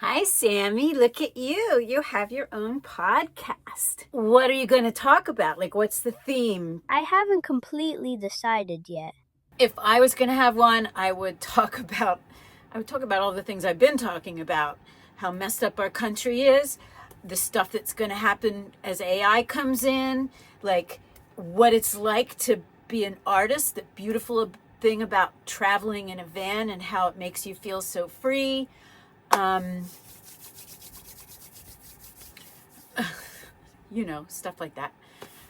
Hi, Sammy. Look at you. You have your own podcast. What are you going to talk about? Like, what's the theme? I haven't completely decided yet. If I was going to have one, I would talk about all the things I've been talking about. How messed up our country is, the stuff that's going to happen as AI comes in, like what it's like to be an artist, the beautiful thing about traveling in a van and how it makes you feel so free. Stuff like that.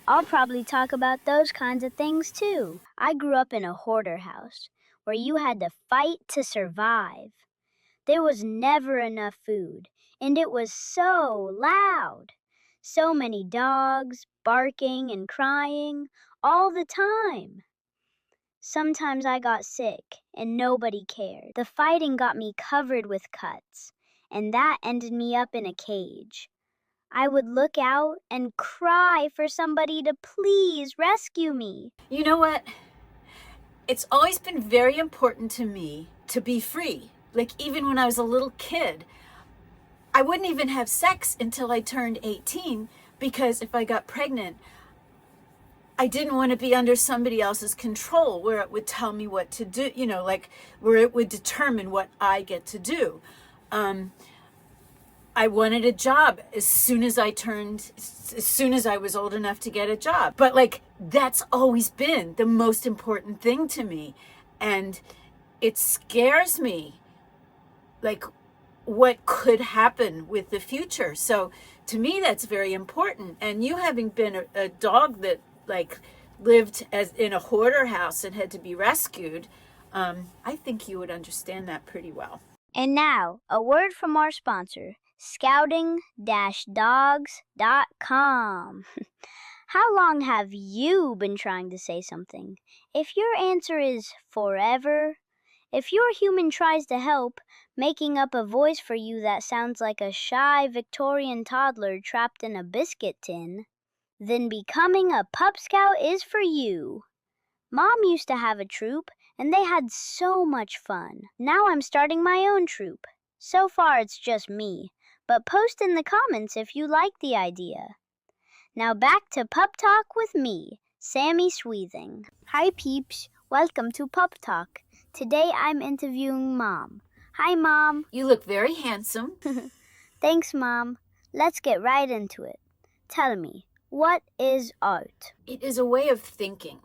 I'll probably talk about those kinds of things too. I grew up in a hoarder house where you had to fight to survive. There was never enough food, and it was so loud. So many dogs barking and crying all the time. Sometimes I got sick, and nobody cared. The fighting got me covered with cuts, and that ended me up in a cage. I would look out and cry for somebody to please rescue me. You know what? It's always been very important to me to be free. Like, even when I was a little kid, I wouldn't even have sex until I turned 18 because if I got pregnant, I didn't want to be under somebody else's control where it would tell me what to do, like where it would determine what I get to do. I wanted a job as soon as I was old enough to get a job. But like, that's always been the most important thing to me. And it scares me, like what could happen with the future. So to me, that's very important. And you having been a dog that like lived in a hoarder house and had to be rescued, I think you would understand that pretty well. And now, a word from our sponsor, scouting-dogs.com. How long have you been trying to say something? If your answer is forever, if your human tries to help, making up a voice for you that sounds like a shy Victorian toddler trapped in a biscuit tin, then becoming a pup scout is for you. Mom used to have a troop, and they had so much fun. Now I'm starting my own troop. So far it's just me, but post in the comments if you like the idea. Now back to Pup Talk with me, Sammy Sweetthing. Hi peeps, welcome to Pup Talk. Today I'm interviewing Mom. Hi Mom. You look very handsome. Thanks Mom. Let's get right into it. Tell me, what is art? It is a way of thinking.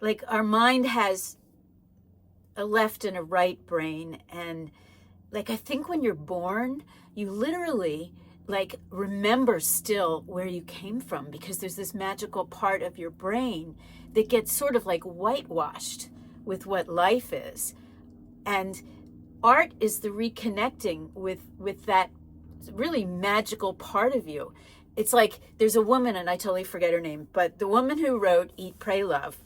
Like our mind has a left and a right brain, and like I think when you're born, you literally like remember still where you came from because there's this magical part of your brain that gets sort of like whitewashed with what life is. And art is the reconnecting with that really magical part of you. It's like there's a woman, and I totally forget her name, but the woman who wrote Eat, Pray, Love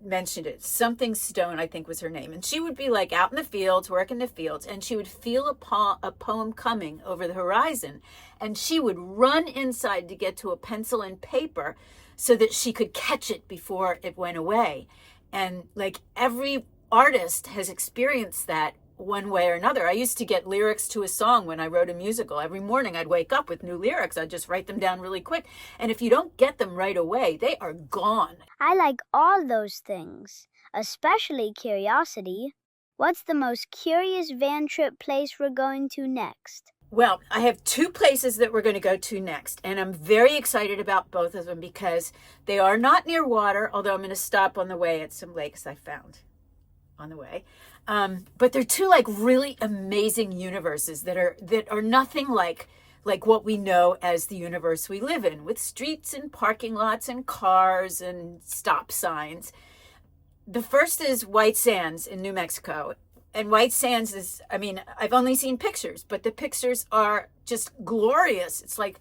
mentioned it. Something Stone, I think was her name. And she would be like out in the fields, working the fields, and she would feel a poem coming over the horizon. And she would run inside to get to a pencil and paper so that she could catch it before it went away. And like every artist has experienced that one way or another. I used to get lyrics to a song when I wrote a musical. Every morning I'd wake up with new lyrics. I'd just write them down really quick. And if you don't get them right away, they are gone. I like all those things, especially curiosity. What's the most curious van trip place we're going to next? Well, I have two places that we're going to go to next, and I'm very excited about both of them because they are not near water, although I'm going to stop on the way at some lakes I found on the way. But they're two like really amazing universes that are nothing like what we know as the universe we live in, with streets and parking lots and cars and stop signs. The first is White Sands in New Mexico. And White Sands is, I mean, I've only seen pictures, but the pictures are just glorious. It's like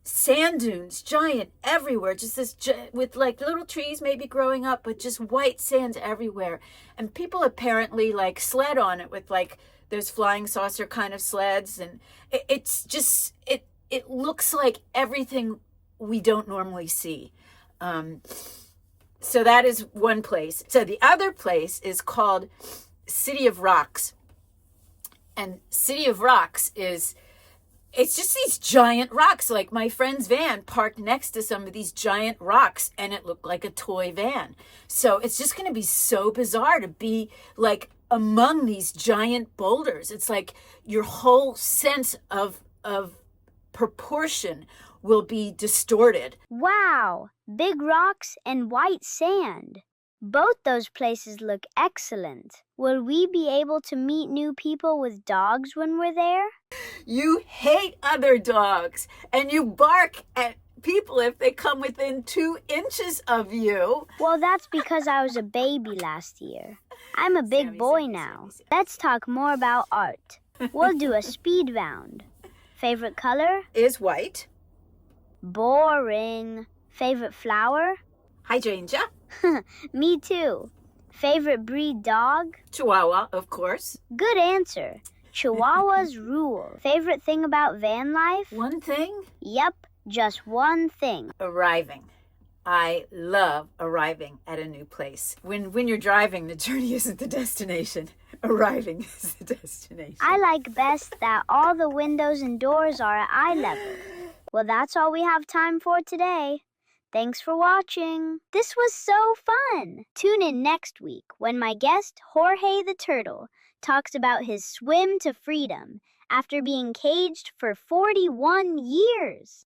sand dunes, giant everywhere, just this with like little trees maybe growing up, but just white sands everywhere. And people apparently like sled on it with like those flying saucer kind of sleds. And it's just, it looks like everything we don't normally see. So that is one place. So the other place is called City of Rocks. And City of Rocks it's just these giant rocks. Like my friend's van parked next to some of these giant rocks and it looked like a toy van. So it's just going to be so bizarre to be like among these giant boulders. It's like your whole sense of proportion will be distorted. Wow, big rocks and white sand. Both those places look excellent. Will we be able to meet new people with dogs when we're there? You hate other dogs and you bark at people if they come within 2 inches of you. Well, that's because I was a baby last year. I'm a big boy now. Let's talk more about art. We'll do a speed round. Favorite color? Is white. Boring. Favorite flower? Hydrangea. Me too. Favorite breed dog? Chihuahua, of course. Good answer. Chihuahuas rule. Favorite thing about van life? One thing? Yep, just one thing. Arriving. I love arriving at a new place. When you're driving, the journey isn't the destination. Arriving is the destination. I like best that all the windows and doors are at eye level. Well, that's all we have time for today. Thanks for watching. This was so fun. Tune in next week when my guest, Jorge the Turtle, talks about his swim to freedom after being caged for 41 years.